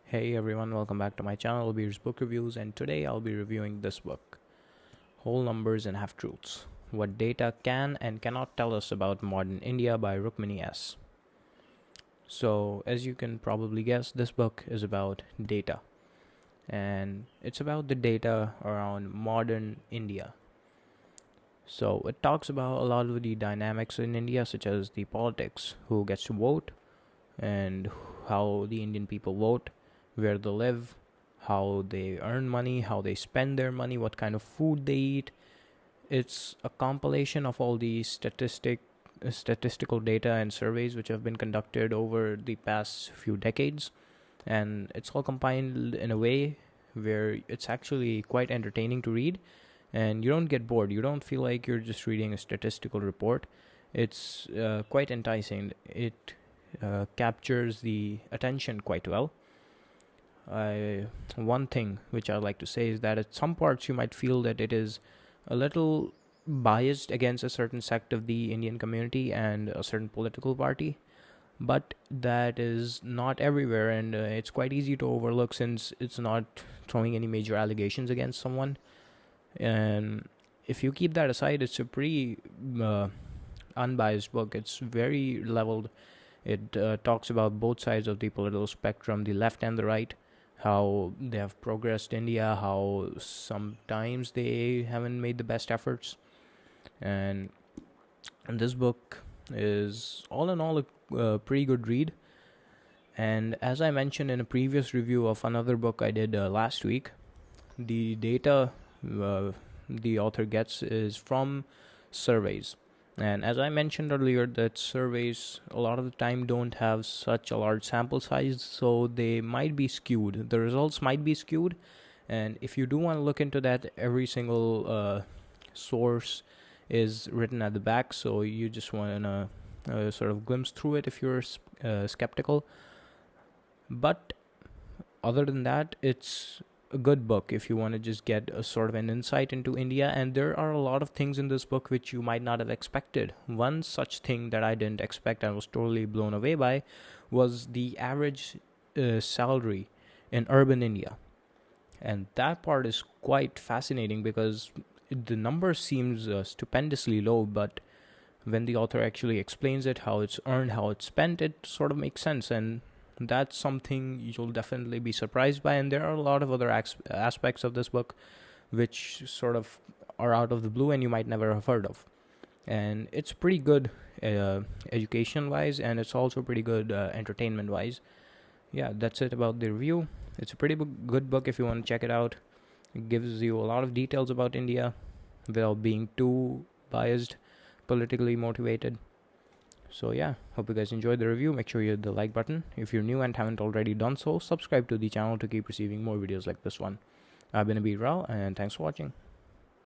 Hey everyone, welcome back to my channel, Abeer's Book Reviews, and today I'll be reviewing this book, Whole Numbers and Half Truths, What Data Can and Cannot Tell Us About Modern India by Rukmini S. So, as you can probably guess, this book is about data, and it's about the data around modern India. So, it talks about a lot of the dynamics in India, such as the politics, who gets to vote, and how the Indian people vote, where they live, how they earn money, how they spend their money, what kind of food they eat. It's a compilation of all the statistical data and surveys which have been conducted over the past few decades, and it's all compiled in a way where it's actually quite entertaining to read, and you don't get bored. You don't feel like you're just reading a statistical report. It's quite enticing. It captures the attention quite well. One thing which I'd like to say is that at some parts you might feel that it is a little biased against a certain sect of the Indian community and a certain political party, but that is not everywhere, and it's quite easy to overlook since it's not throwing any major allegations against someone. And if you keep that aside, it's a pretty unbiased book. It's very leveled. It talks about both sides of the political spectrum, the left and the right, how they have progressed India, how sometimes they haven't made the best efforts. And this book is all in all a pretty good read. And as I mentioned in a previous review of another book I did last week, the data the author gets is from surveys. And as I mentioned earlier, that surveys a lot of the time don't have such a large sample size, so they might be skewed. The results might be skewed, and if you do want to look into that, every single source is written at the back, so you just want to sort of glimpse through it if you're skeptical. But other than that, it's a good book if you want to just get a sort of an insight into India, and there are a lot of things in this book which you might not have expected. One such thing that I didn't expect and was totally blown away by was the average salary in urban India, and that part is quite fascinating because the number seems stupendously low, but when the author actually explains it, how it's earned, how it's spent, it sort of makes sense, and that's something you'll definitely be surprised by. And there are a lot of other aspects of this book which sort of are out of the blue and you might never have heard of. And it's pretty good education wise, and it's also pretty good entertainment wise. Yeah, that's it about the review. It's a pretty good book if you want to check it out. It gives you a lot of details about India without being too biased, politically motivated. So yeah, hope you guys enjoyed the review. Make sure you hit the like button. If you're new and haven't already done so, subscribe to the channel to keep receiving more videos like this one. I've been Abeer Rao, and thanks for watching.